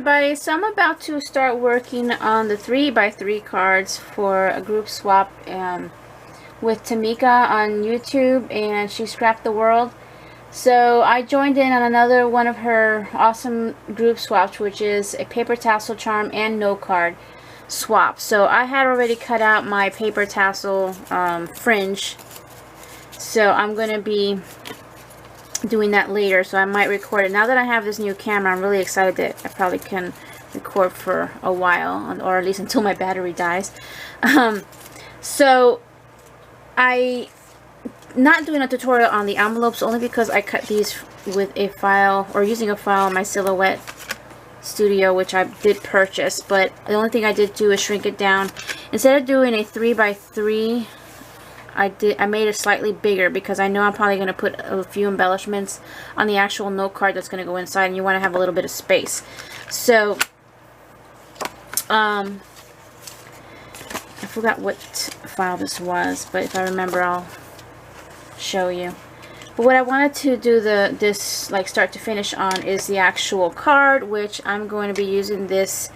everybody, so I'm about to start working on the 3x3 cards for a group swap with Tamika on YouTube, and she Scrapped the World. So I joined in on another one of her awesome group swaps, which is a paper tassel charm and note card swap. So I had already cut out my paper tassel fringe, so I'm going to be doing that later, so I might record it. Now that I have this new camera, I'm really excited that I probably can record for a while, or at least until my battery dies. So I not doing a tutorial on the envelopes only because I cut these with a file, or using a file in my Silhouette Studio, which I did purchase, but the only thing I did do is shrink it down. Instead of doing a 3x3, I made it slightly bigger because I know I'm probably going to put a few embellishments on the actual note card that's going to go inside, and you want to have a little bit of space. So I forgot what file this was, but if I remember I'll show you. But what I wanted to do this like start to finish on is the actual card, which I'm going to be using this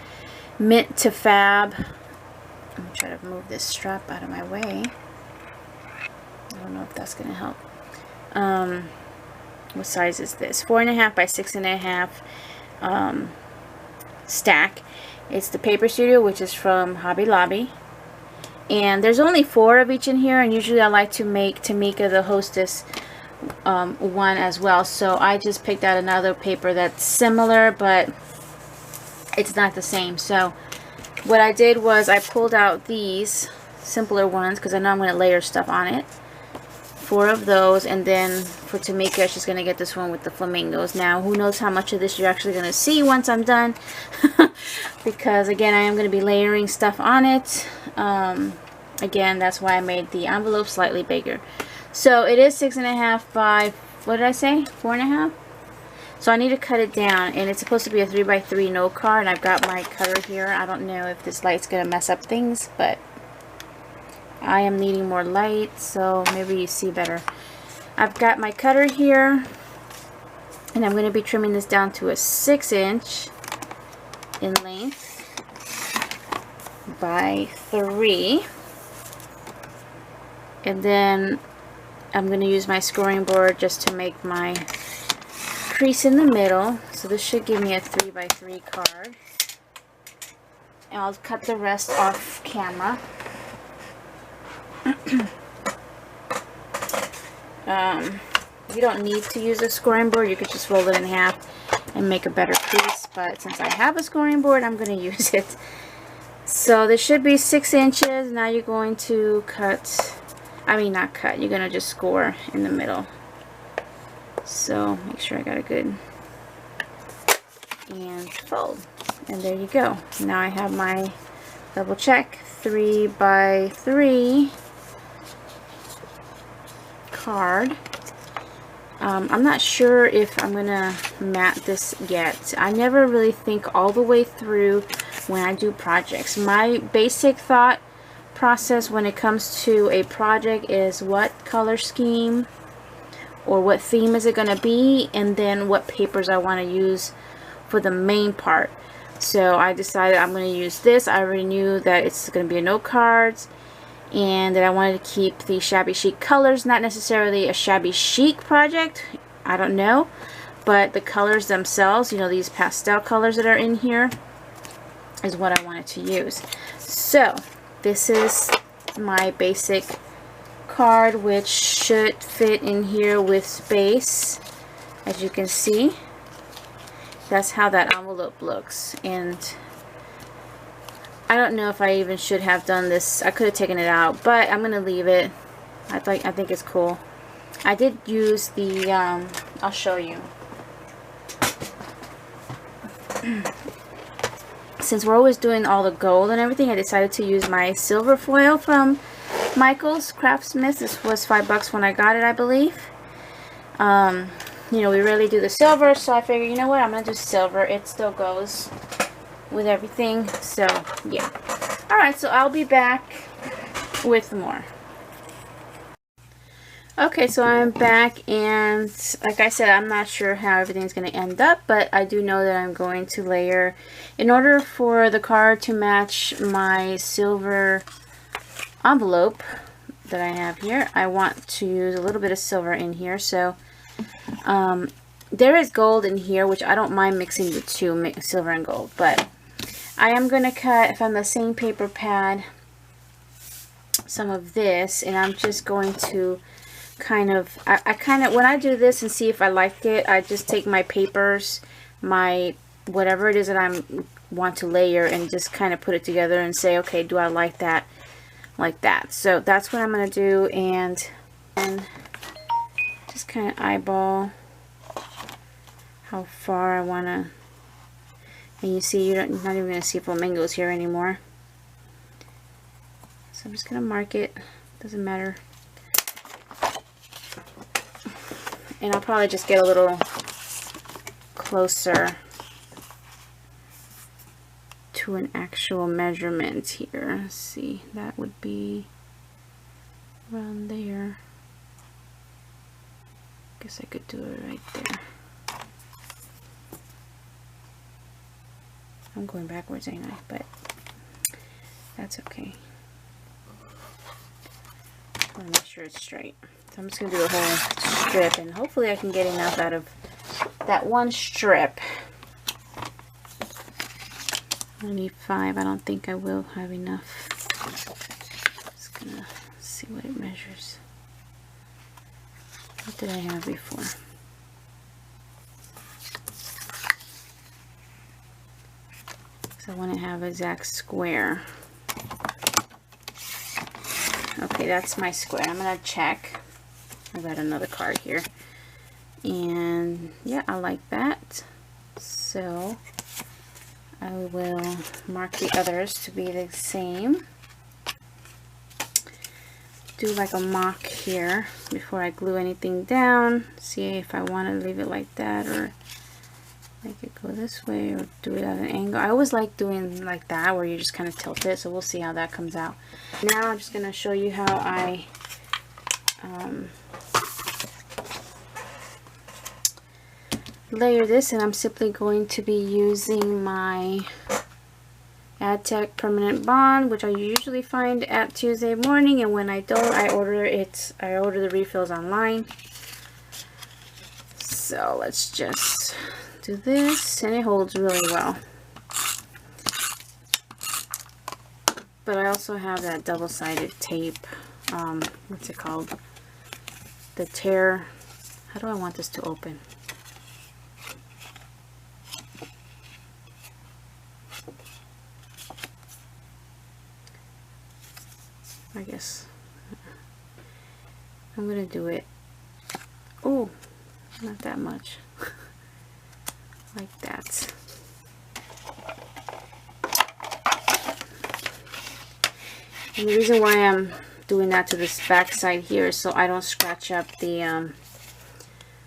Mint to Fab. I'm going to try to move this strap out of my way. I don't know if that's going to help. What size is this? 4.5 by 6.5 stack. It's the Paper Studio, which is from Hobby Lobby. And there's only 4 of each in here, and usually I like to make Tamika, the hostess, one as well. So I just picked out another paper that's similar, but it's not the same. So what I did was I pulled out these simpler ones because I know I'm going to layer stuff on it. 4 of those, and then for Tamika, she's going to get this one with the flamingos. Now, who knows how much of this you're actually going to see once I'm done, because again, I am going to be layering stuff on it. Again, that's why I made the envelope slightly bigger. So it is 6.5 by, what did I say, 4.5? So I need to cut it down, and it's supposed to be a 3x3 note card, and I've got my cutter here. I don't know if this light's going to mess up things, but I am needing more light, so maybe you see better. I've got my cutter here, and I'm going to be trimming this down to a 6" in length by 3, and then I'm going to use my scoring board just to make my crease in the middle. So this should give me a 3x3 card, and I'll cut the rest off camera. You don't need to use a scoring board. You could just roll it in half and make a better crease, but since I have a scoring board, I'm going to use it. So this should be 6 inches. Now you're going to cut, not cut, you're going to just score in the middle. So make sure I got a good, and fold, and there you go. Now I have my double check 3x3 card. I'm not sure if I'm gonna mat this yet. I never really think all the way through when I do projects. My basic thought process when it comes to a project is what color scheme or what theme is it gonna be, and then what papers I want to use for the main part. So I decided I'm going to use this. I already knew that it's going to be a note cards, and that I wanted to keep the shabby chic colors. Not necessarily a shabby chic project, I don't know, but the colors themselves, you know, these pastel colors that are in here, is what I wanted to use. So this is my basic card, which should fit in here with space, as you can see. That's how that envelope looks, and I don't know if I even should have done this. I could have taken it out, but I'm gonna leave it. I think it's cool. I did use the I'll show you. Since we're always doing all the gold and everything, I decided to use my silver foil from Michael's Craftsmith. This was $5 when I got it, I believe. You know, we rarely do the silver, so I figured, you know what, I'm going to do silver. It still goes with everything, so yeah. Alright, so I'll be back with more. Okay, so I'm back, and like I said, I'm not sure how everything's going to end up, but I do know that I'm going to layer. In order for the card to match my silver envelope that I have here, I want to use a little bit of silver in here. So there is gold in here, which I don't mind mixing the two, silver and gold, but I am going to cut from the same paper pad some of this, and I'm just going to kind of, I kind of, when I do this and see if I liked it, I just take my papers, my whatever it is that I want to layer, and just kind of put it together and say, okay, do I like that, like that. So that's what I'm going to do, and just kind of eyeball how far I want to, and you see, you're not even going to see flamingos here anymore. So I'm just going to mark it, doesn't matter. And I'll probably just get a little closer to an actual measurement here. Let's see, that would be around there. Guess I could do it right there. I'm going backwards, ain't I? But that's okay. I want to make sure it's straight. So I'm just going to do a whole strip, and hopefully I can get enough out of that one strip. I need 5. I don't think I will have enough. Just going to see what it measures. What did I have before? So I want to have an exact square. Okay, that's my square. I'm going to check. I got another card here, and yeah, I like that, so I will mark the others to be the same. Do like a mock here before I glue anything down, see if I want to leave it like that or make it go this way or do it at an angle. I always like doing like that where you just kind of tilt it, so we'll see how that comes out. Now I'm just going to show you how I layer this, and I'm simply going to be using my Aztec permanent bond, which I usually find at Tuesday morning, and when I don't, I order the refills online. So let's just do this, and it holds really well. But I also have that double-sided tape, what's it called, the tear. How do I want this to open? I guess I'm gonna do it, oh, not that much, like that. And the reason why I'm doing that to this back side here is so I don't scratch up the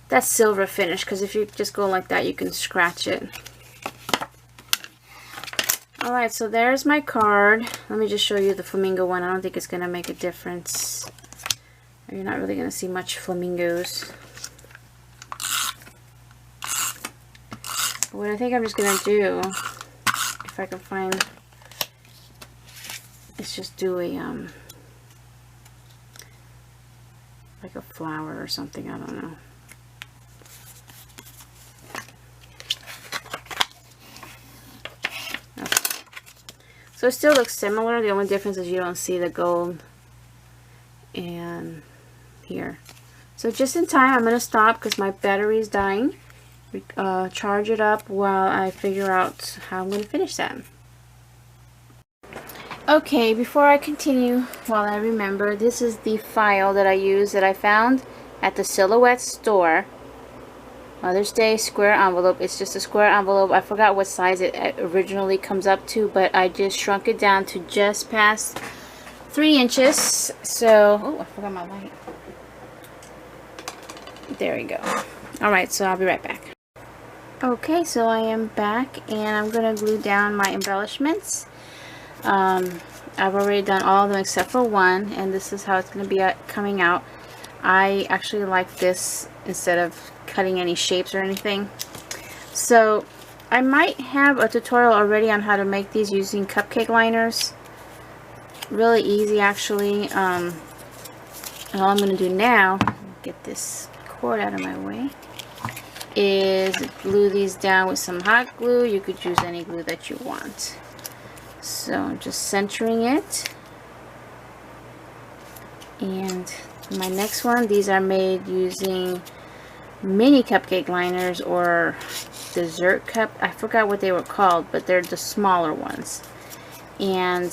that silver finish, because if you just go like that, you can scratch it. Alright, so there's my card. Let me just show you the flamingo one. I don't think it's going to make a difference. You're not really going to see much flamingos. But what I think I'm just going to do, if I can find, is just do a, like a flower or something. I don't know. So it still looks similar. The only difference is you don't see the gold and here. So just in time, I'm going to stop because my battery is dying. Charge it up while I figure out how I'm going to finish that. Okay, before I continue, while I remember, this is the file that I use that I found at the Silhouette store. Mother's Day square envelope. It's just a square envelope. I forgot what size it originally comes up to, but I just shrunk it down to just past 3 inches. So, oh, I forgot my light. There we go. Alright, so I'll be right back. Okay, so I am back, and I'm going to glue down my embellishments. I've already done all of them except for one, and this is how it's going to be coming out. I actually like this instead of cutting any shapes or anything. So I might have a tutorial already on how to make these using cupcake liners. Really easy actually. And all I'm going to do now, get this cord out of my way, is glue these down with some hot glue. You could use any glue that you want. So I'm just centering it. And my next one, these are made using mini cupcake liners or dessert cup. I forgot what they were called, but they're the smaller ones. And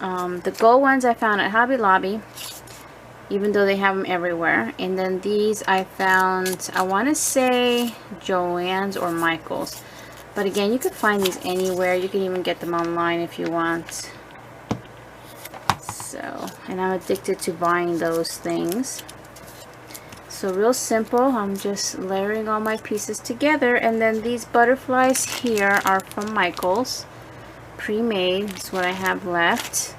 the gold ones I found at Hobby Lobby, even though they have them everywhere. And then these I found, I want to say Joann's or Michael's. But again, you could find these anywhere. You can even get them online if you want. So, and I'm addicted to buying those things. So real simple. I'm just layering all my pieces together. And then these butterflies here are from Michael's. Pre-made. That's what I have left.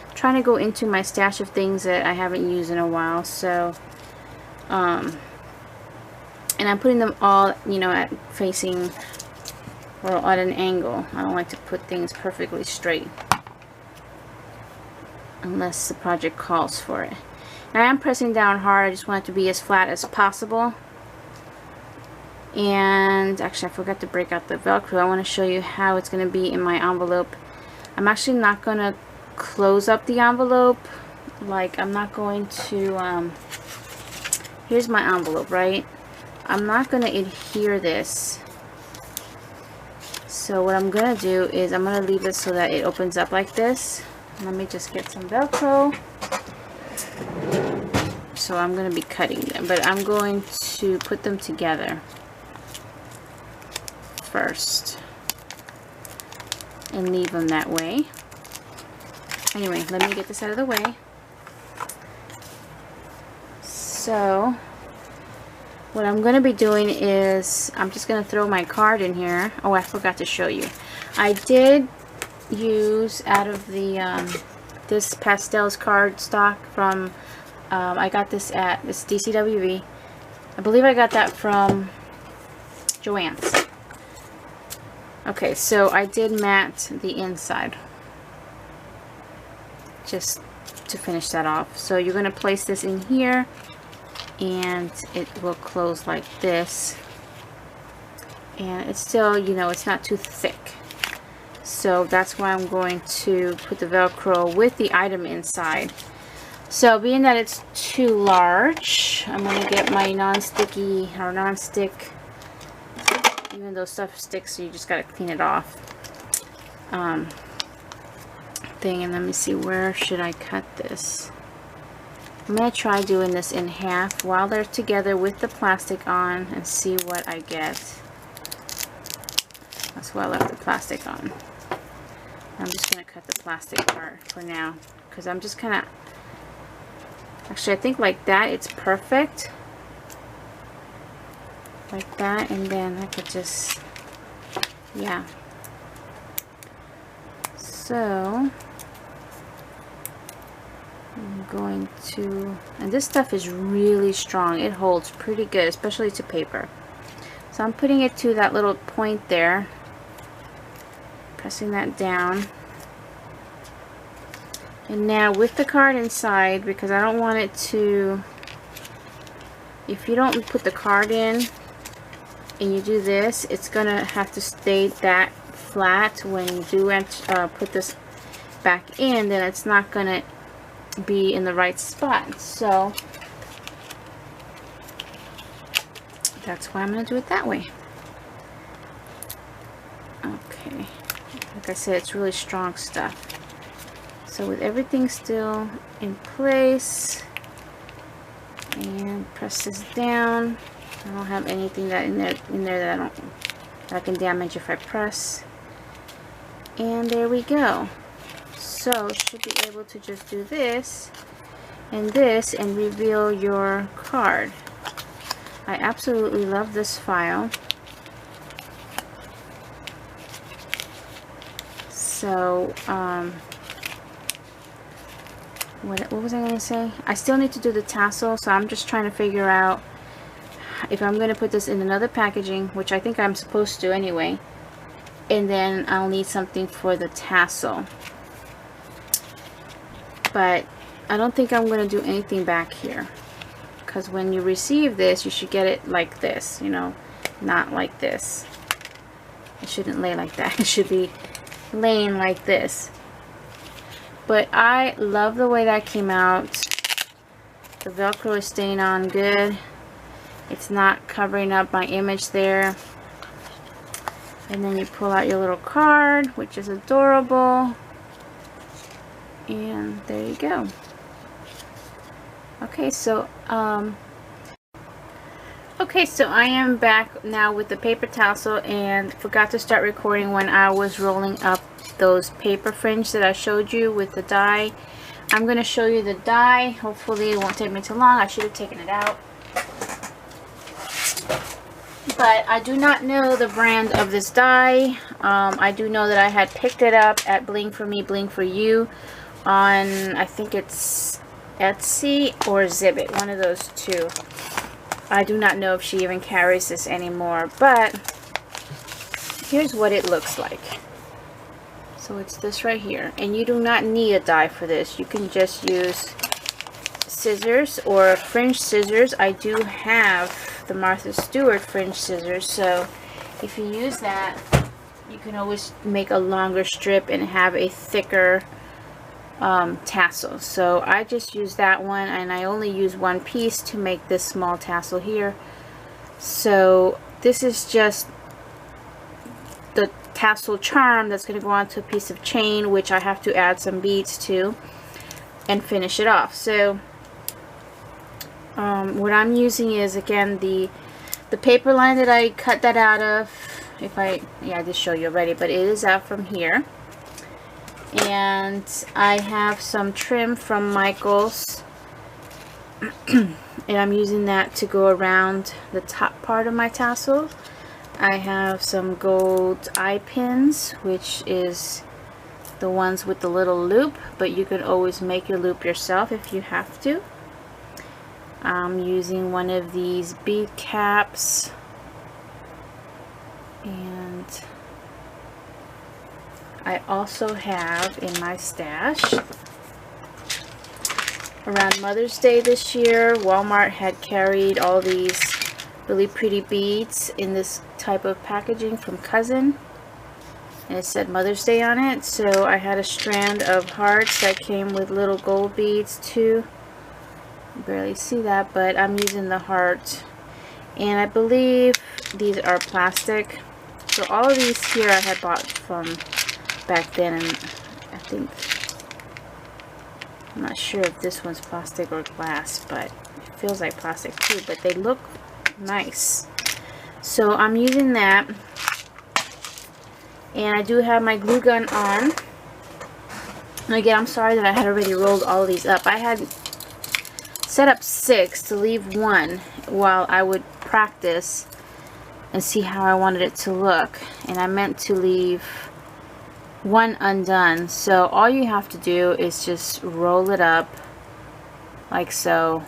I'm trying to go into my stash of things that I haven't used in a while. So, and I'm putting them all, you know, at facing or at an angle. I don't like to put things perfectly straight unless the project calls for it. Now I am pressing down hard. I just want it to be as flat as possible. And actually I forgot to break out the Velcro. I want to show you how it's going to be in my envelope. I'm actually not going to close up the envelope. Like, I'm not going to here's my envelope, right? I'm not going to adhere this. So what I'm going to do is I'm going to leave it so that it opens up like this. Let me just get some Velcro. So I'm going to be cutting them, but I'm going to put them together first and leave them that way. Anyway, let me get this out of the way. So what I'm going to be doing is I'm just going to throw my card in here. Oh, I forgot to show you. I did use out of the this pastels card stock from I got this at this DCWV. I believe I got that from Joann's. Okay, so I did matte the inside just to finish that off. So you're going to place this in here and it will close like this, and it's still, you know, it's not too thick. So that's why I'm going to put the Velcro with the item inside. So being that it's too large, I'm going to get my non-sticky or non-stick, even though stuff sticks, so you just got to clean it off, thing. And let me see, where should I cut this? I'm going to try doing this in half while they're together with the plastic on and see what I get. That's why I left the plastic on. I'm just going to cut the plastic part for now, because I'm just kind of, actually I think like that it's perfect. Like that, and then I could just, yeah. So I'm going to, and this stuff is really strong. It holds pretty good, especially to paper. So I'm putting it to that little point there, pressing that down. And now with the card inside, because I don't want it to, if you don't put the card in and you do this, it's gonna have to stay that flat when you do put this back in. Then it's not gonna be in the right spot. So that's why I'm gonna do it that way. Okay, like I said, it's really strong stuff. So with everything still in place, and press this down. I don't have anything that in there that I can damage if I press. And there we go. So should be able to just do this and reveal your card. I absolutely love this file. So what was I going to say? I still need to do the tassel, so I'm just trying to figure out if I'm going to put this in another packaging, which I think I'm supposed to anyway, and then I'll need something for the tassel. But I don't think I'm going to do anything back here, because when you receive this, you should get it like this, you know, not like this. It shouldn't lay like that. It should be laying like this. But I love the way that came out. The Velcro is staying on good. It's not covering up my image there. And then you pull out your little card, which is adorable. And there you go. Okay, so I am back now with the paper tassel, and forgot to start recording when I was rolling up those paper fringe that I showed you with the die. I'm going to show you the die. Hopefully it won't take me too long. I should have taken it out. But I do not know the brand of this die. I do know that I had picked it up at Bling For Me, Bling For You on, I think it's Etsy or Zibbit, one of those two. I do not know if she even carries this anymore, but here's what it looks like. So it's this right here, and you do not need a die for this. You can just use scissors or fringe scissors. I do have the Martha Stewart fringe scissors, so if you use that, you can always make a longer strip and have a thicker tassel. So I just use that one, and I only use one piece to make this small tassel here. So this is just the tassel charm that's going to go onto a piece of chain, which I have to add some beads to and finish it off. So what I'm using is, again, the paper line that I cut that out of. I just show you already, but it is out from here. And I have some trim from Michaels, and I'm using that to go around the top part of my tassel. I have some gold eye pins, which is the ones with the little loop, but you can always make your loop yourself if you have to. I'm using one of these bead caps, and I also have in my stash, around Mother's Day this year, Walmart had carried all these really pretty beads in this type of packaging from Cousin, and it said Mother's Day on it. So I had a strand of hearts that came with little gold beads too. You barely see that, but I'm using the heart, and I believe these are plastic. So all of these here I had bought from back then, and I think, I'm not sure if this one's plastic or glass, but it feels like plastic too, but they look nice. So I'm using that, and I do have my glue gun on. And again, I'm sorry that I had already rolled all of these up. I had set up 6 to leave 1 while I would practice and see how I wanted it to look, and I meant to leave 1 undone. So all you have to do is just roll it up like so.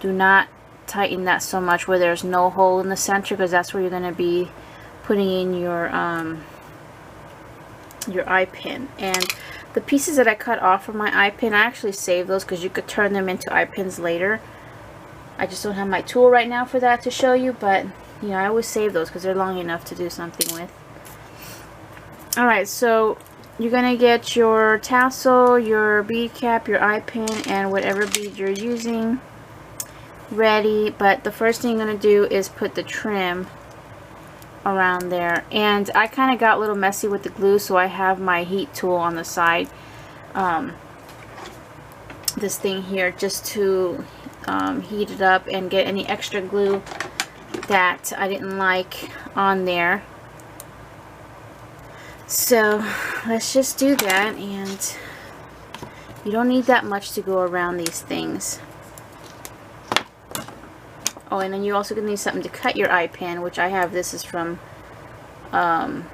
Do not tighten that so much where there's no hole in the center, because that's where you're going to be putting in your eye pin. And the pieces that I cut off from my eye pin, I actually saved those because you could turn them into eye pins later. I just don't have my tool right now for that to show you, but you know, I always save those because they're long enough to do something with. Alright, so you're going to get your tassel, your bead cap, your eye pin, and whatever bead you're using ready. But the first thing you're going to do is put the trim around there. And I kind of got a little messy with the glue, so I have my heat tool on the side. This thing here, just to heat it up and get any extra glue that I didn't like on there. So let's just do that, and you don't need that much to go around these things. Oh, and then you also gonna need something to cut your eye pin, which I have. This is from Harbor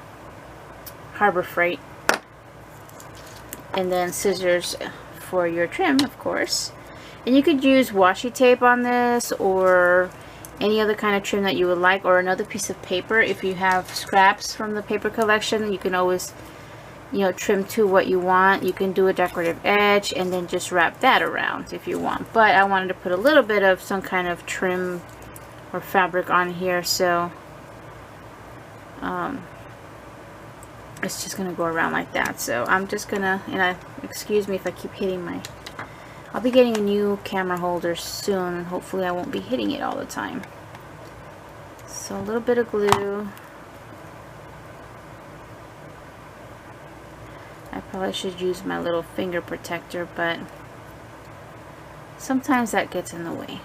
Freight, and then scissors for your trim, of course. And you could use washi tape on this, or any other kind of trim that you would like, or another piece of paper. If you have scraps from the paper collection, you can always, you know, trim to what you want. You can do a decorative edge and then just wrap that around if you want. But I wanted to put a little bit of some kind of trim or fabric on here, so it's just gonna go around like that. So I'm just gonna, and excuse me if I keep hitting my, I'll be getting a new camera holder soon. Hopefully I won't be hitting it all the time. So a little bit of glue. I probably should use my little finger protector, but sometimes that gets in the way.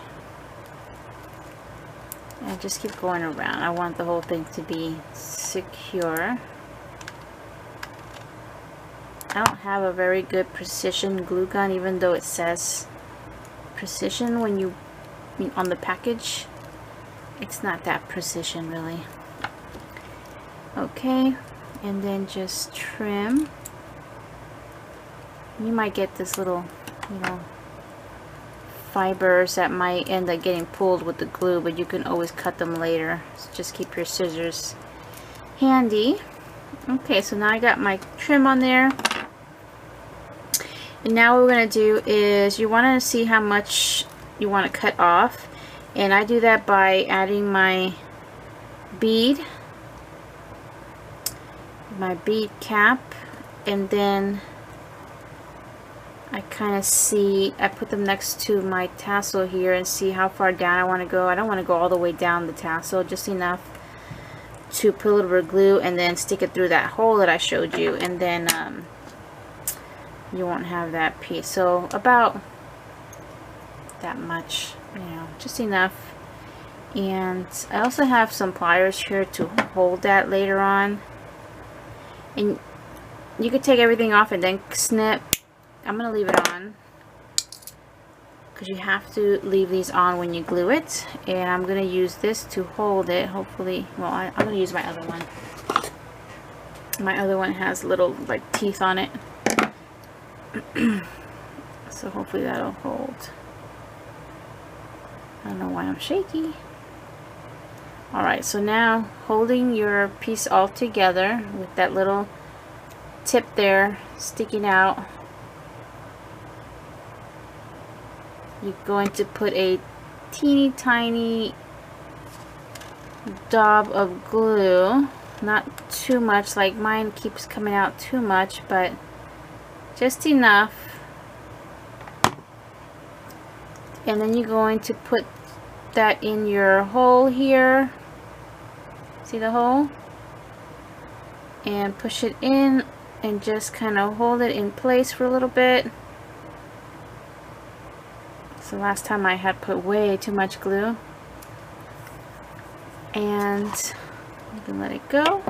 And just keep going around. I want the whole thing to be secure. I don't have a very good precision glue gun, even though it says precision when you, on the package. It's not that precision really. Okay, and then just trim. You might get this little, you know, fibers that might end up getting pulled with the glue, but you can always cut them later. So just keep your scissors handy. Okay, so now I got my trim on there. And now what we're going to do is, you want to see how much you want to cut off. And I do that by adding my bead cap, and then I kind of see, I put them next to my tassel here and see how far down I want to go. I don't want to go all the way down the tassel, just enough to put a little bit of glue and then stick it through that hole that I showed you, and then you won't have that piece. So about that much, you know, just enough. And I also have some pliers here to hold that later on. And you could take everything off and then snip. I'm going to leave it on because you have to leave these on when you glue it. And I'm going to use this to hold it, hopefully. Well, I'm going to use my other one. My other one has little like teeth on it. So hopefully that'll hold. I don't know why I'm shaky. Alright, so now holding your piece all together with that little tip there sticking out, you're going to put a teeny tiny dab of glue. Not too much, like mine keeps coming out too much, but just enough. And then you're going to put that in your hole here. See the hole? And push it in and just kind of hold it in place for a little bit. So last time I had put way too much glue. And you can let it go.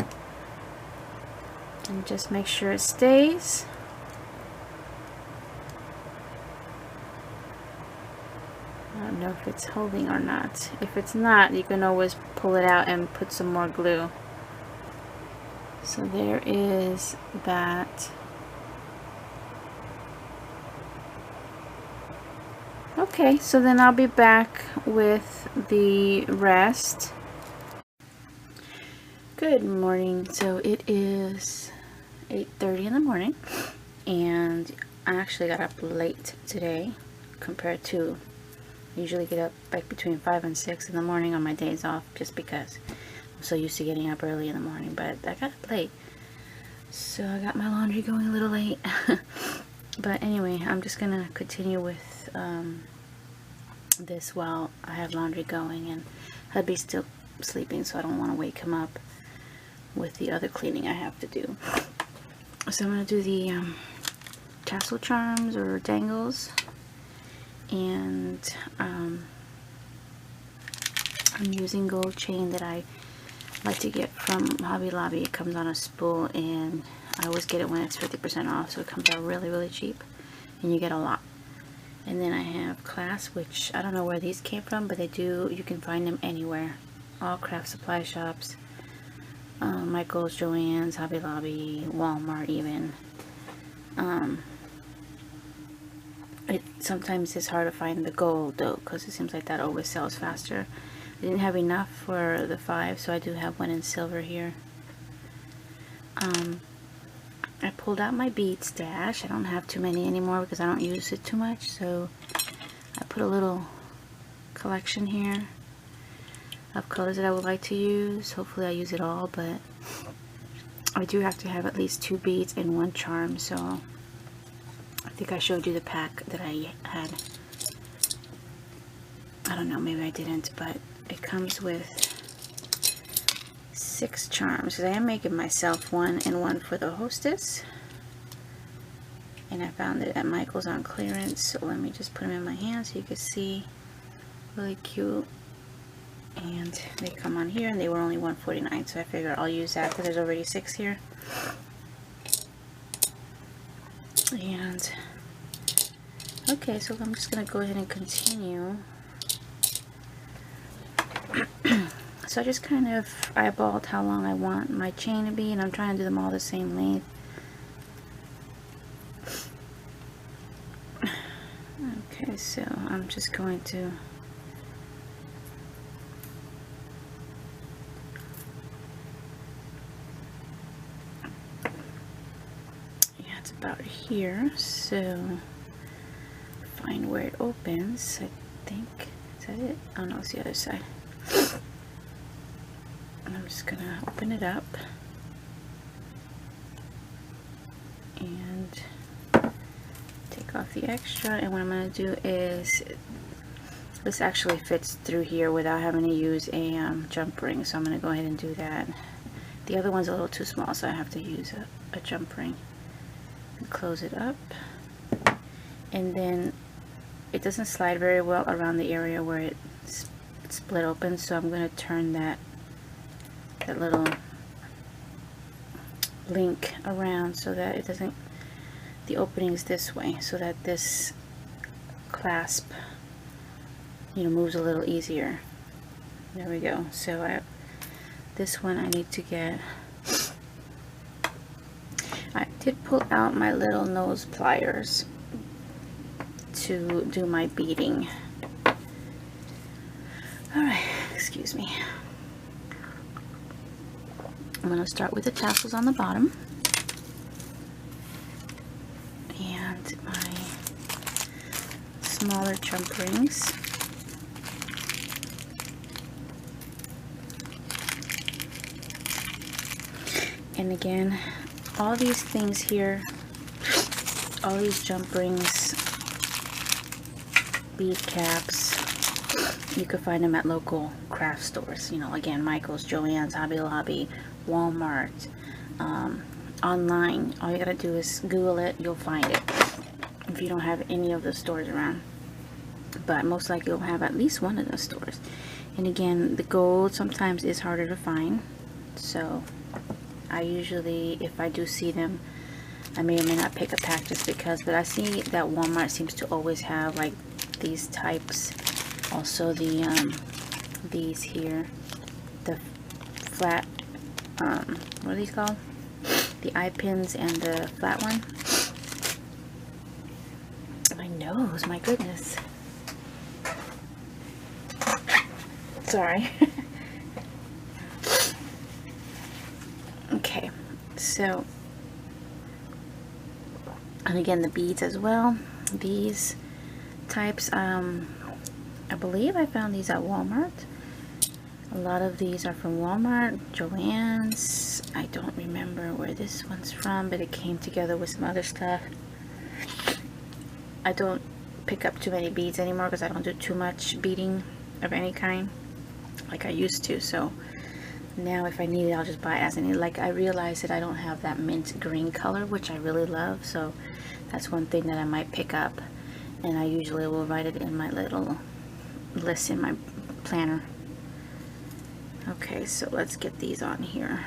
And just make sure it stays. I don't know if it's holding or not. If it's not, you can always pull it out and put some more glue. So there is that. Okay, so then I'll be back with the rest. Good morning. So it is 8:30 in the morning, and I actually got up late today compared to usually get up like between 5 and 6 in the morning on my days off, just because I'm so used to getting up early in the morning. But I got up late, so I got my laundry going a little late. But anyway, I'm just gonna continue with this while I have laundry going, and hubby's still sleeping, so I don't want to wake him up with the other cleaning I have to do. So I'm gonna do the tassel charms or dangles. And I'm using gold chain that I like to get from Hobby Lobby. It comes on a spool, and I always get it when it's 50% off, so it comes out really cheap, and you get a lot. And then I have Clasps, which I don't know where these came from, but they do, you can find them anywhere. All craft supply shops, Michael's, Joann's, Hobby Lobby, Walmart even. sometimes it's hard to find the gold though, because it seems like that always sells faster. I didn't have enough for the 5, so I do have one in silver here. I pulled out my bead stash. I don't have too many anymore because I don't use it too much, so I put a little collection here of colors that I would like to use. Hopefully I use it all, but I do have to have at least 2 beads and 1 charm, so I think I showed you the pack that I had. I don't know, maybe I didn't, but it comes with 6 charms, because I am making myself one and one for the hostess. And I found it at Michael's on clearance, so let me just put them in my hand so you can see. Really cute. And they come on here, and they were only $1.49, so I figured I'll use that because there's already 6 here. And okay, so I'm just gonna go ahead and continue. So I just kind of eyeballed how long I want my chain to be, and I'm trying to do them all the same length. Okay, so I'm just going to about here, so find where it opens. I think, is that it? Oh no, it's the other side. And I'm just gonna open it up and take off the extra, and what I'm gonna do is, this actually fits through here without having to use a jump ring, so I'm gonna go ahead and do that. The other one's a little too small, so I have to use a jump ring. Close it up, and then it doesn't slide very well around the area where it split open, so I'm going to turn that little link around so that it doesn't, the opening is this way, so that this clasp, you know, moves a little easier. There we go. So this one I need to get, I did pull out my little nose pliers to do my beading. Alright, excuse me. I'm going to start with the tassels on the bottom. And my smaller jump rings. And again, all these things here, all these jump rings, bead caps, you can find them at local craft stores. You know, again, Michael's, Joann's, Hobby Lobby, Walmart, online. All you gotta do is Google it, you'll find it if you don't have any of the stores around. But most likely you'll have at least one of those stores. And again, the gold sometimes is harder to find, so I usually, if I do see them, I may or may not pick a pack just because, but I see that Walmart seems to always have like these types. Also the these here, the flat, what are these called? The eye pins and the flat one. My nose, my goodness. Sorry. Okay, so, and again the beads as well, these types, I believe I found these at Walmart. A lot of these are from Walmart, Joann's. I don't remember where this one's from, but it came together with some other stuff. I don't pick up too many beads anymore because I don't do too much beading of any kind like I used to, so now if I need it, I'll just buy it as I need it. Like, I realized that I don't have that mint green color, which I really love, so that's one thing that I might pick up, and I usually will write it in my little list in my planner. Okay, so let's get these on here.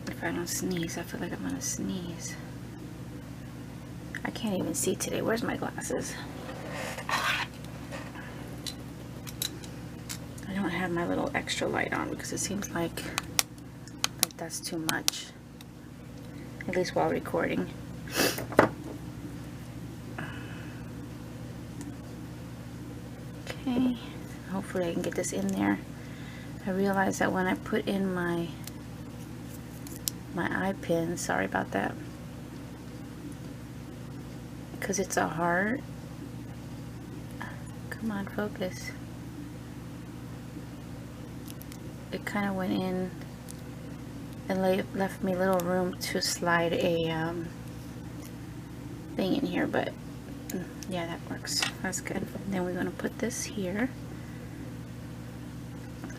If I don't sneeze, I feel like I'm gonna sneeze. I can't even see today. Where's my glasses? I don't have my little extra light on because it seems like that's too much, at least while recording. Okay, hopefully I can get this in there. I realized that when I put in my eye pin, sorry about that, because it's a heart. Come on, focus. It kind of went in and left me little room to slide a thing in here, but yeah, that works. That's good. And then we're going to put this here.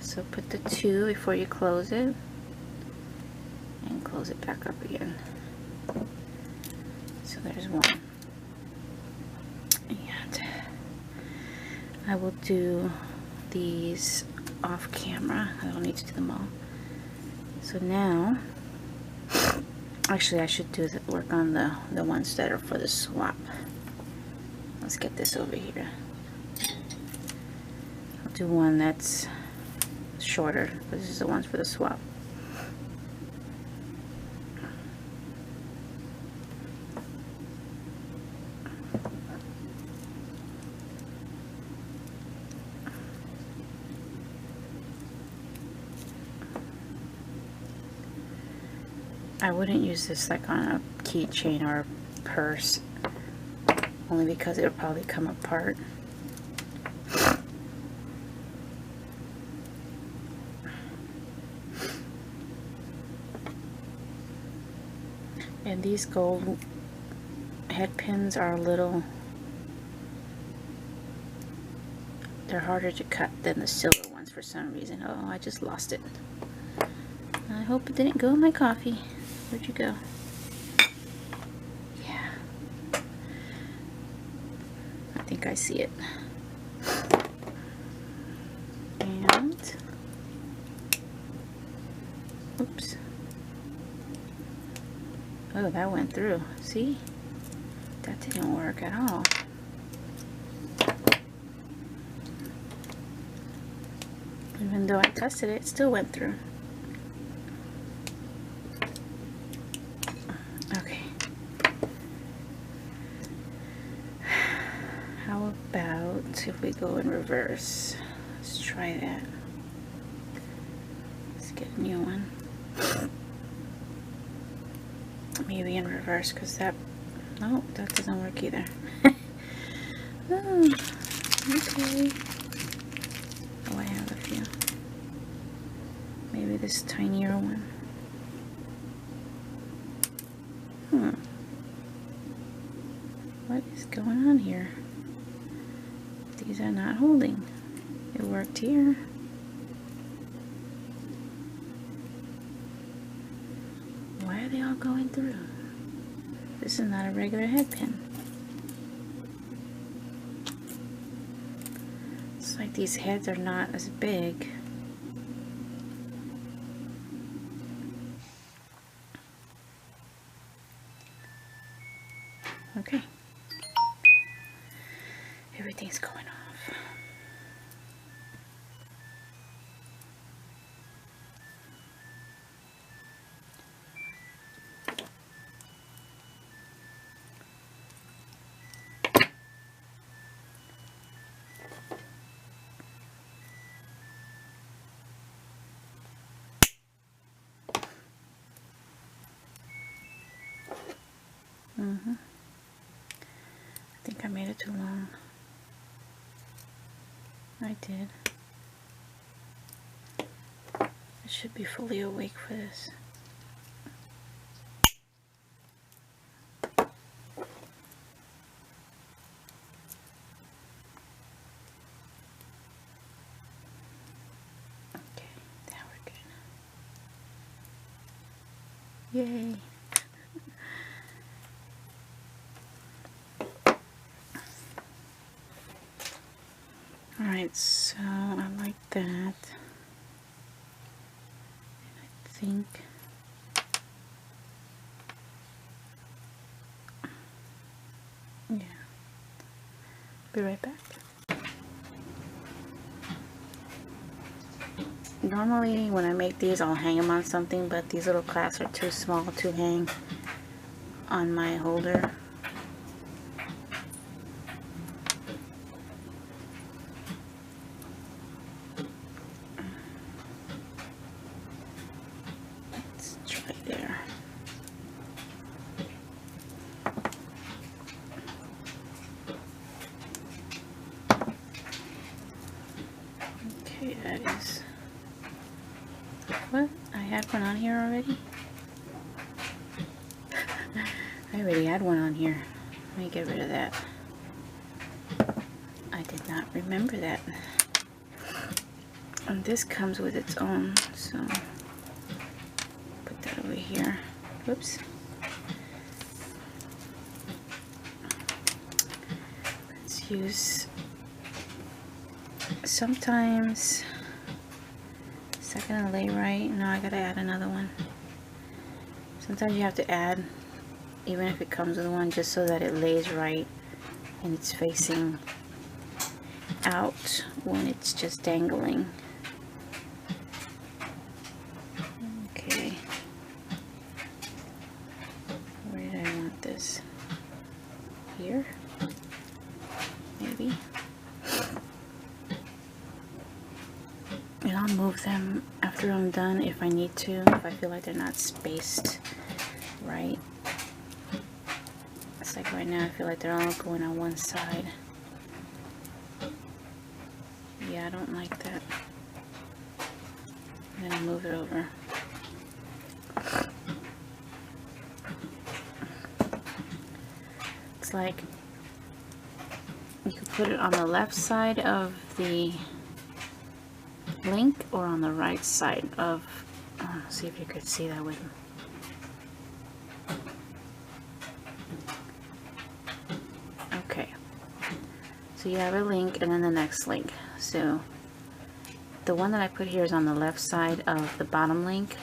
So put the 2 before you close it, and close it back up again. So there's 1. And I will do these off camera. I don't need to do them all. So now, actually I should do work on the ones that are for the swap. Let's get this over here. I'll do one that's shorter, but this is the ones for the swap. I wouldn't use this like on a keychain or a purse, only because it'll probably come apart. And these gold head pins are a little, they're harder to cut than the silver ones for some reason. Oh, I just lost it. I hope it didn't go in my coffee. Where'd you go? Yeah. I think I see it. And, oops. Oh, that went through. See? That didn't work at all. Even though I tested it, it still went through. Okay. How about if we go in reverse? Let's try that. Let's get a new one. Maybe in reverse, because that, no, that doesn't work either. Oh, okay. Oh, I have a few. Maybe this tinier one. What is going on here? These are not holding. It worked here. Why are they all going through? This is not a regular head pin. It's like these heads are not as big. Okay. Everything's going off. I think I made it too long. I did. I should be fully awake for this. Okay, now we're good. Yay! Alright, so I like that. I think yeah. Be right back. Normally when I make these I'll hang them on something, but these little clasps are too small to hang on my holder. Okay, that is... What? I had one on here already? I already had one on here. Let me get rid of that. I did not remember that. And this comes with its own, so put that over here. Whoops. Let's use, sometimes, is that gonna lay right? No, I gotta add another one. Sometimes you have to add, even if it comes with one, just so that it lays right and it's facing out when it's just dangling. Okay. Where did I want this? Here? Maybe. And I'll move them after I'm done if I need to, if I feel like they're not spaced right. It's like right now I feel like they're all going on one side. Yeah, I don't like that. I'm gonna move it over. It's like you could put it on the left side of the link or on the right side of, see if you could see that with me. Okay, so you have a link and then the next link. So the one that I put here is on the left side of the bottom link,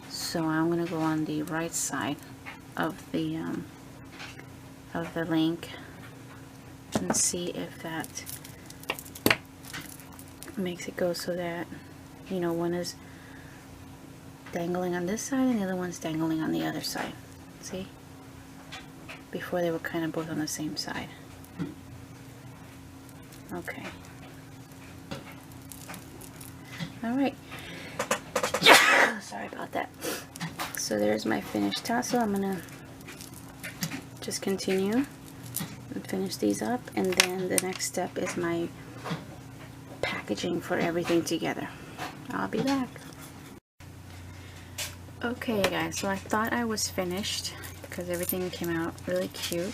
so I'm going to go on the right side of the link and see if that makes it go so that, you know, one is dangling on this side and the other one's dangling on the other side. See? Before they were kind of both on the same side. Okay. Alright. Sorry about that. So there's my finished tassel. I'm going to just continue and finish these up, and then the next step is my packaging for everything together. I'll be back. Okay guys, so I thought I was finished because everything came out really cute,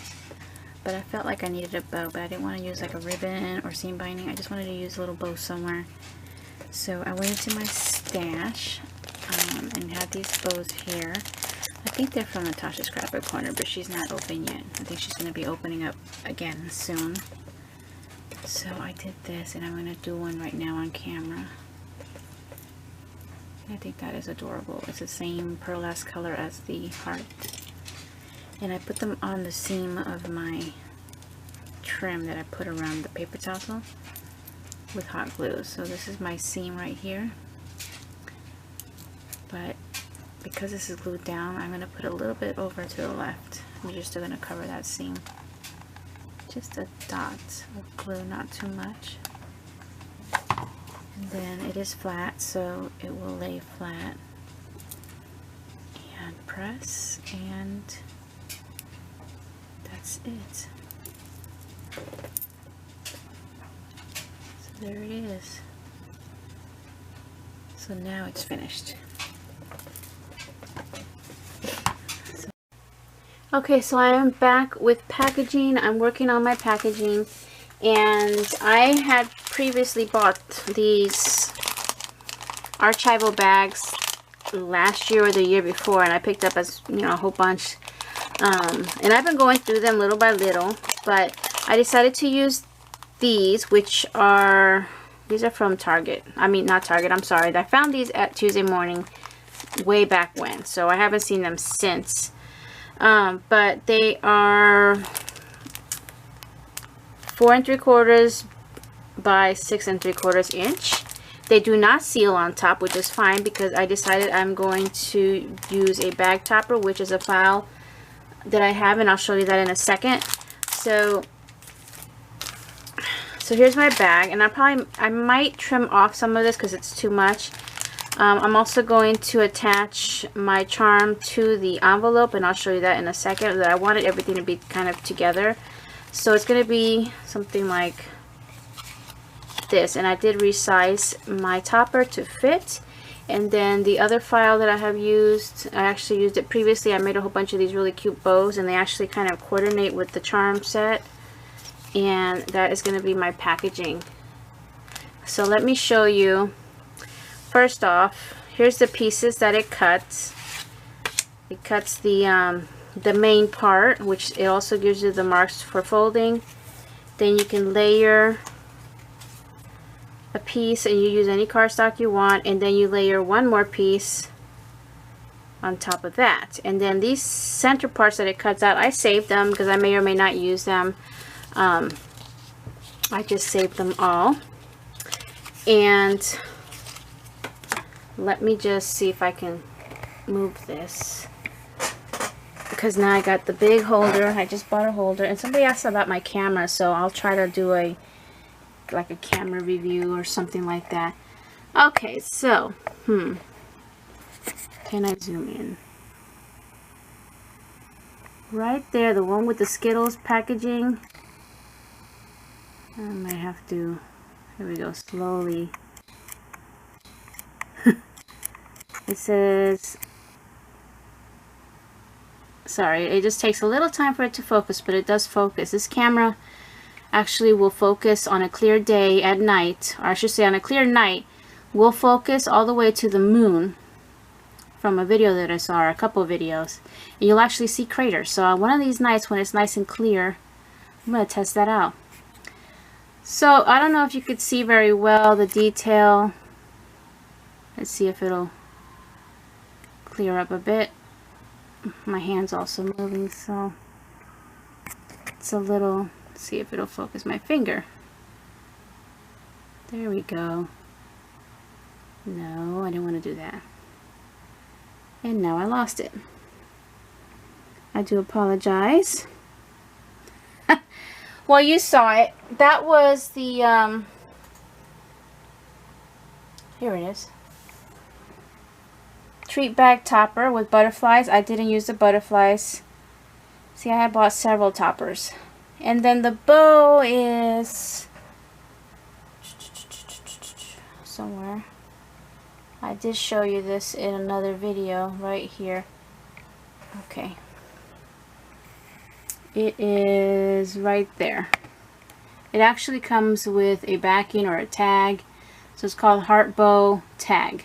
but I felt like I needed a bow, but I didn't want to use like a ribbon or seam binding. I just wanted to use a little bow somewhere. So I went into my stash and had these bows here. I think they're from Natasha's Scrapbook Corner, but she's not open yet. I think she's going to be opening up again soon. So I did this, and I'm going to do one right now on camera. I think that is adorable. It's the same pearlesque color as the heart. And I put them on the seam of my trim that I put around the paper tassel with hot glue. So this is my seam right here. But because this is glued down, I'm going to put a little bit over to the left. I'm just going to cover that seam. Just a dot of glue, not too much. And then it is flat, so it will lay flat. And press, and that's it. So there it is. So now it's finished. Okay, so I am back with packaging. I'm working on my packaging, and I had previously bought these archival bags last year or the year before, and I picked up, as you know, a whole bunch, and I've been going through them little by little, but I decided to use these, which are, these are from Target. I mean, not Target, I'm sorry. I found these at Tuesday Morning way back when, so I haven't seen them since. But they are 4 3/4 by 6 3/4 inch. They do not seal on top, which is fine because I decided I'm going to use a bag topper, which is a file that I have, and I'll show you that in a second. So here's my bag, and I might trim off some of this because it's too much. I'm also going to attach my charm to the envelope, and I'll show you that in a second. That I wanted everything to be kind of together. So it's going to be something like this, and I did resize my topper to fit. And then the other file that I have used, I actually used it previously. I made a whole bunch of these really cute bows, and they actually kind of coordinate with the charm set. And that is going to be my packaging. So let me show you. First off, here's the pieces that it cuts. It cuts the main part, which it also gives you the marks for folding. Then you can layer a piece, and you use any cardstock you want, and then you layer one more piece on top of that. And then these center parts that it cuts out, I saved them because I may or may not use them. I just saved them all. And let me just see if I can move this, because now I got the big holder. I just bought a holder, and somebody asked about my camera, so I'll try to do a camera review or something like that. Okay, so can I zoom in? Right there, the one with the Skittles packaging. I might have to, here we go, slowly. It says, sorry, it just takes a little time for it to focus, but it does focus. This camera actually will focus on a clear day at night, or I should say on a clear night, will focus all the way to the moon from a video that I saw, or a couple of videos, and you'll actually see craters. So one of these nights when it's nice and clear, I'm going to test that out. So I don't know if you could see very well the detail. Let's see if it'll clear up a bit. My hand's also moving, so it's a little, let's see if it'll focus my finger. There we go. No, I didn't want to do that. And now I lost it. I do apologize. Well, you saw it. That was the, here it is. Treat bag topper with butterflies. I didn't use the butterflies. See, I had bought several toppers. And then the bow is somewhere. I did show you this in another video right here. Okay. It is right there. It actually comes with a backing or a tag. So it's called Heart Bow Tag.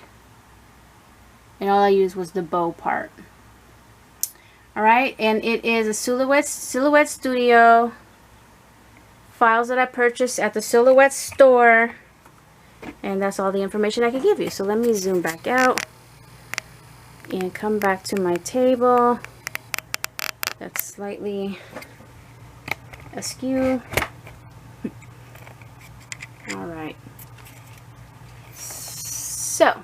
And all I used was the bow part. Alright, and it is a Silhouette Studio files that I purchased at the Silhouette store. And that's all the information I can give you. So let me zoom back out and come back to my table. That's slightly askew. Alright. So,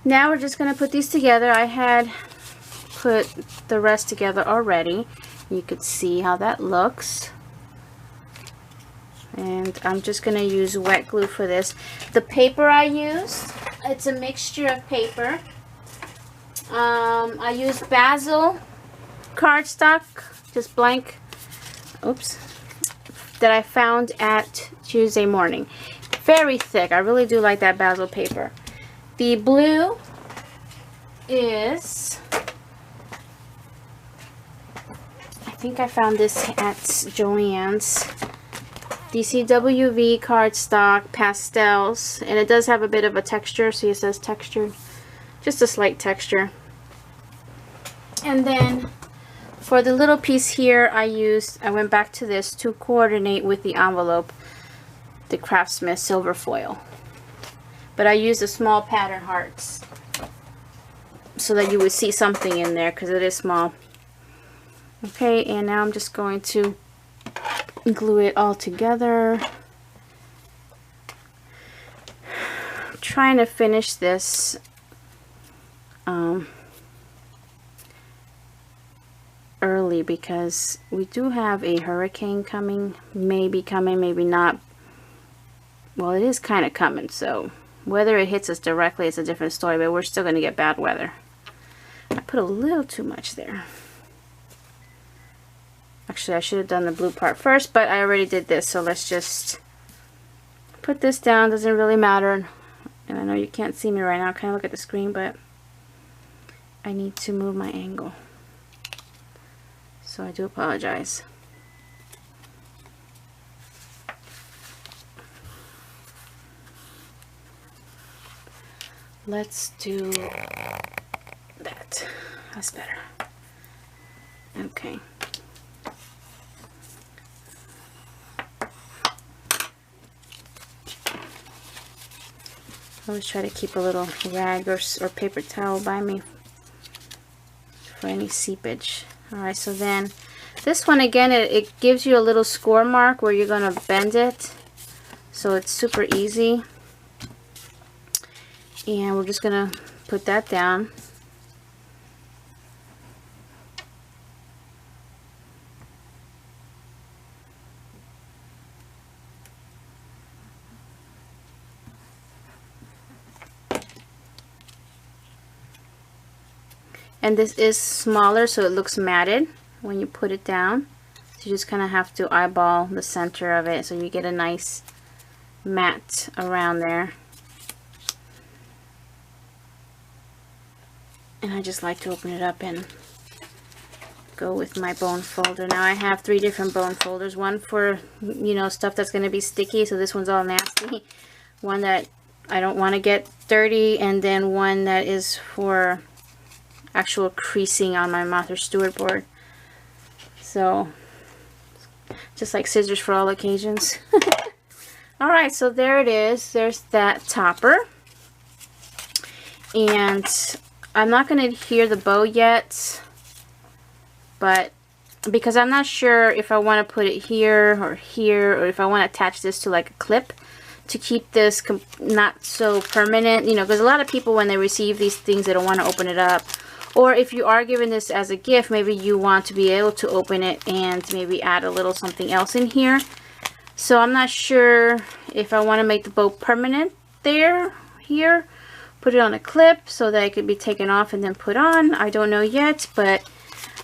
now we're just going to put these together. I had put the rest together already. You could see how that looks. And I'm just going to use wet glue for this. The paper I used, it's a mixture of paper. I used Basil cardstock, just blank, oops, that I found at Tuesday Morning. Very thick. I really do like that Basil paper. The blue is, I think I found this at Joann's. DCWV cardstock pastels, and it does have a bit of a texture. See, it says textured, just a slight texture. And then for the little piece here, I went back to this to coordinate with the envelope, the Craftsmith silver foil. But I used the small pattern hearts so that you would see something in there because it is small. Okay, and now I'm just going to glue it all together. I'm trying to finish this early because we do have a hurricane coming, maybe not. Well, it is kind of coming, so whether it hits us directly is a different story, but we're still going to get bad weather. I put a little too much there. Actually, I should have done the blue part first, but I already did this, so let's just put this down. Doesn't really matter. And I know you can't see me right now. I kind of look at the screen, but I need to move my angle. So I do apologize. Let's do that. That's better. Okay. I always try to keep a little rag or paper towel by me for any seepage. Alright, so then this one again, it gives you a little score mark where you're going to bend it. So it's super easy. And we're just going to put that down. And this is smaller, so it looks matted when you put it down. So you just kind of have to eyeball the center of it so you get a nice matte around there. And I just like to open it up and go with my bone folder. Now I have 3 different bone folders. One for, you know, stuff that's going to be sticky, so this one's all nasty. One that I don't want to get dirty, and then one that is for actual creasing on my Martha Stewart board. So just like scissors for all occasions. Alright, so there it is. There's that topper. And I'm not going to adhere the bow yet, but because I'm not sure if I want to put it here, or if I want to attach this to like a clip to keep this not so permanent, you know, because a lot of people when they receive these things, they don't want to open it up. Or if you are giving this as a gift, maybe you want to be able to open it and maybe add a little something else in here. So I'm not sure if I want to make the bow permanent here, put it on a clip so that it could be taken off and then put on. I don't know yet, but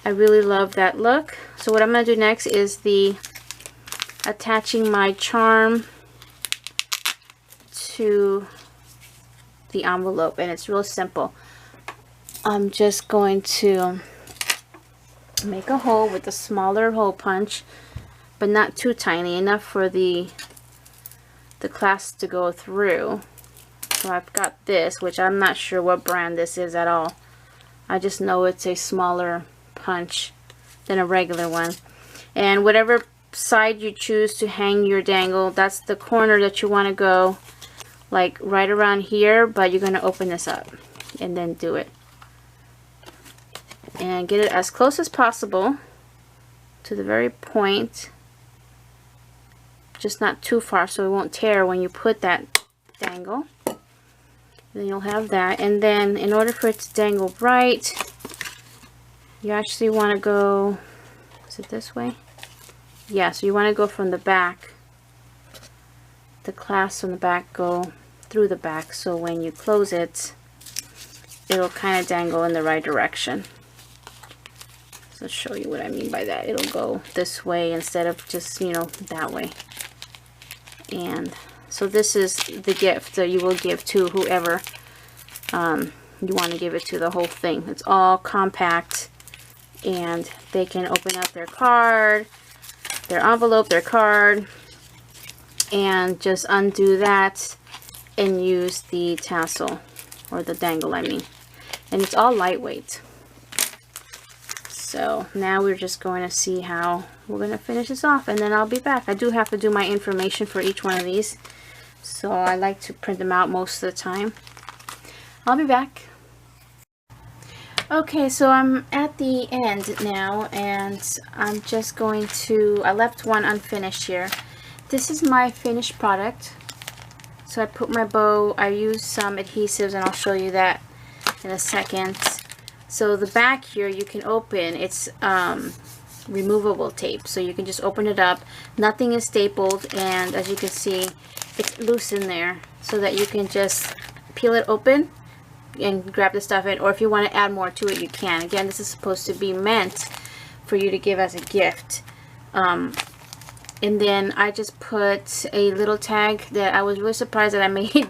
I really love that look. So what I'm going to do next is attaching my charm to the envelope, and it's real simple. I'm just going to make a hole with a smaller hole punch, but not too tiny, enough for the clasp to go through. So I've got this, which I'm not sure what brand this is at all. I just know it's a smaller punch than a regular one. And whatever side you choose to hang your dangle, that's the corner that you want to go, like right around here, but you're going to open this up and then do it. And get it as close as possible to the very point, just not too far so it won't tear when you put that dangle. Then you'll have that, and then in order for it to dangle right, you actually want to go, is it this way? Yeah, so you want to go from the back. The clasps on the back go through the back, so when you close it, it'll kind of dangle in the right direction. So I'll show you what I mean by that. It'll go this way instead of just, you know, that way. And so this is the gift that you will give to whoever you want to give it to, the whole thing. It's all compact, and they can open up their card, their envelope, their card, and just undo that and use the tassel, or the dangle I mean. And it's all lightweight. So now we're just going to see how we're going to finish this off, and then I'll be back. I do have to do my information for each one of these, so I like to print them out most of the time. I'll be back. Okay, so I'm at the end now, and I'm just going to, I left one unfinished here. This is my finished product. So I put my bow, I used some adhesives, and I'll show you that in a second. So the back here you can open, it's removable tape, so you can just open it up. Nothing is stapled, and as you can see, it's loose in there, so that you can just peel it open and grab the stuff in, or if you want to add more to it, you can. Again, this is supposed to be meant for you to give as a gift. And then I just put a little tag that I was really surprised that I made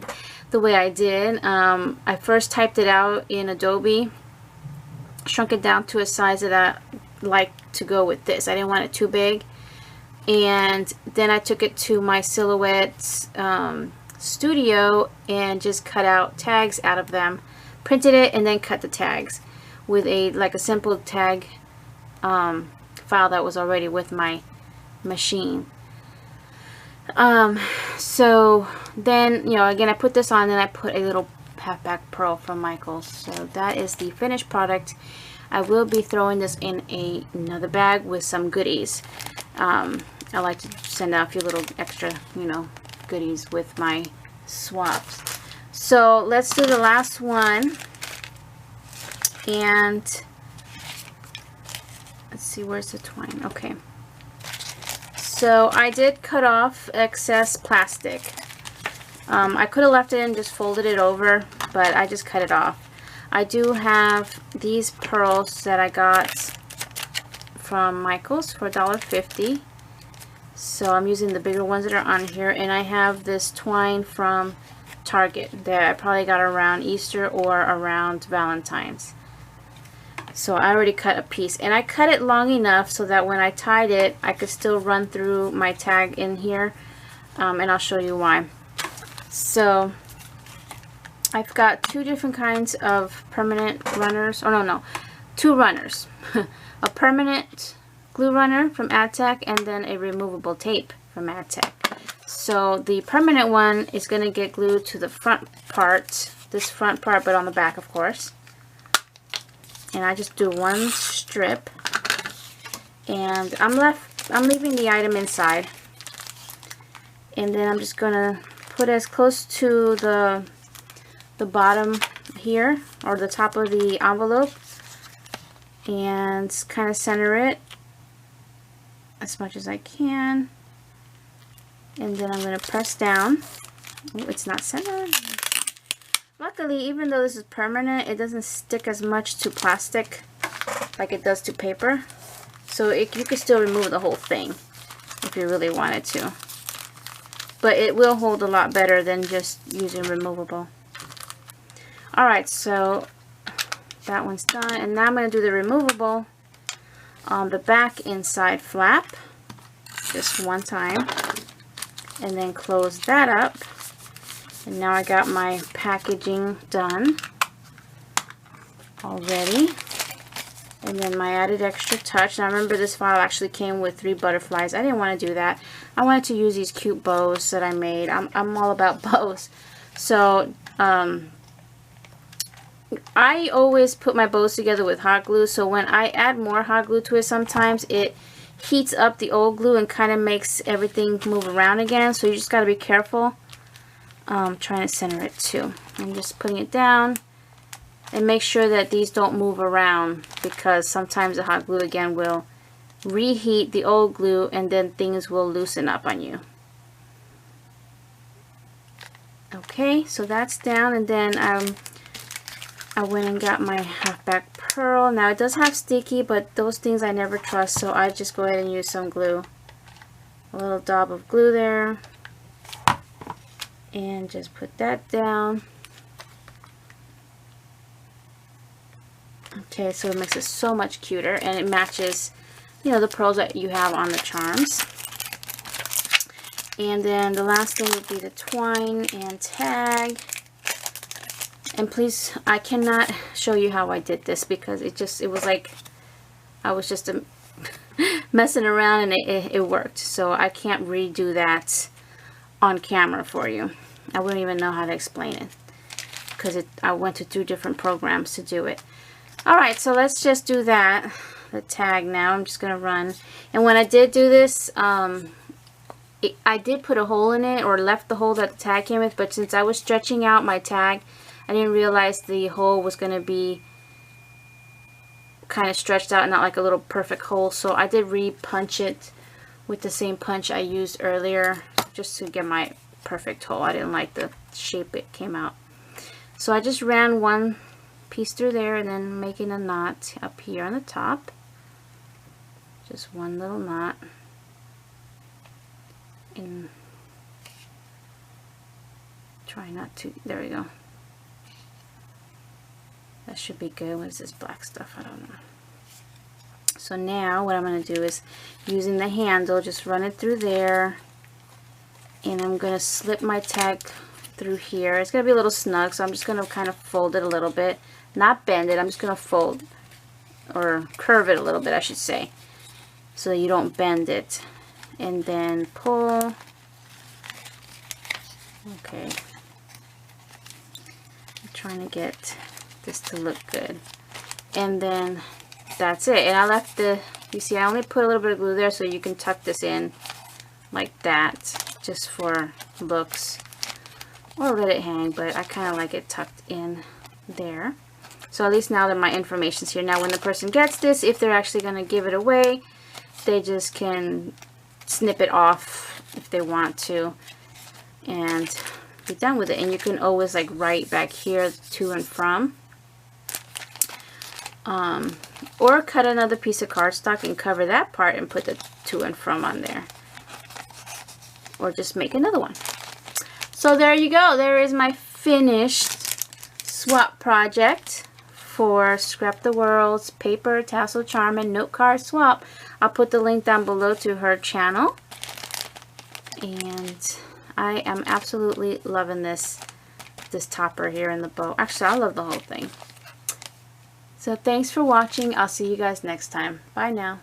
the way I did. I first typed it out in Adobe, shrunk it down to a size that I like to go with this. I didn't want it too big. And then I took it to my Silhouette studio and just cut out tags out of them, printed it, and then cut the tags with a simple tag file that was already with my machine. So then, you know, again, I put this on, and then I put a little halfback pearl from Michaels. So that is the finished product. I will be throwing this in another bag with some goodies. I like to send out a few little extra, you know, goodies with my swaps. So let's do the last one. And let's see, where's the twine? Okay. So I did cut off excess plastic. I could have left it and just folded it over, but I just cut it off. I do have these pearls that I got from Michaels for $1.50. So I'm using the bigger ones that are on here, and I have this twine from Target that I probably got around Easter or around Valentine's. So I already cut a piece, and I cut it long enough so that when I tied it, I could still run through my tag in here, and I'll show you why. So I've got two different kinds of permanent runners. Oh, no, two runners. A permanent glue runner from AdTech, and then a removable tape from AdTech. So the permanent one is going to get glued to the front part, this front part, but on the back, of course. And I just do one strip, and I'm leaving the item inside, and then I'm just gonna put as close to the bottom here, or the top of the envelope, and kind of center it as much as I can, and then I'm gonna press down. Oh, it's not centered. Luckily, even though this is permanent, it doesn't stick as much to plastic like it does to paper. So you could still remove the whole thing if you really wanted to. But it will hold a lot better than just using removable. Alright, so that one's done. And now I'm going to do the removable on the back inside flap. Just one time. And then close that up. And now I got my packaging done already. And then my added extra touch. Now remember, this file actually came with 3 butterflies. I didn't want to do that. I wanted to use these cute bows that I made. I'm all about bows. So I always put my bows together with hot glue. So when I add more hot glue to it, sometimes it heats up the old glue and kind of makes everything move around again. So you just got to be careful. Trying to center it too. I'm just putting it down, and make sure that these don't move around, because sometimes the hot glue again will reheat the old glue, and then things will loosen up on you. Okay, so that's down, and then I went and got my halfback pearl. Now it does have sticky, but those things I never trust, so I just go ahead and use some glue. A little dab of glue there. And just put that down. Okay, so it makes it so much cuter, and it matches, you know, the pearls that you have on the charms. And then the last thing would be the twine and tag. And please, I cannot show you how I did this, because it was like I was just messing around, and it worked. So I can't redo that on camera for you. I wouldn't even know how to explain it, because I went to 2 different programs to do it. Alright, so let's just do that, the tag now. I'm just going to run. And when I did do this, I did put a hole in it, or left the hole that the tag came with, but since I was stretching out my tag, I didn't realize the hole was going to be kind of stretched out, not like a little perfect hole. So I did re-punch it with the same punch I used earlier, just to get my perfect hole. I didn't like the shape it came out. So I just ran one piece through there, and then making a knot up here on the top. Just one little knot. and try not to, there we go. That should be good. What is this black stuff? I don't know. So now what I'm going to do is, using the handle, just run it through there, and I'm going to slip my tag through here. It's going to be a little snug, so I'm just going to kind of fold it a little bit, not bend it. I'm just going to fold, or curve it a little bit, I should say, so you don't bend it. And then pull. Okay, I'm trying to get this to look good, and then that's it. And I left the, you see I only put a little bit of glue there so you can tuck this in like that, just for looks, or let it hang, but I kind of like it tucked in there. So at least now that my information's here, now when the person gets this, if they're actually going to give it away, they just can snip it off if they want to and be done with it. And you can always like write back here to and from, or cut another piece of cardstock and cover that part and put the to and from on there, or just make another one. So there you go. There is my finished swap project for Scrapdaworld's paper tassel charm and note card swap. I'll put the link down below to her channel, and I am absolutely loving this topper here in the bow. Actually, I love the whole thing. So thanks for watching. I'll see you guys next time. Bye now.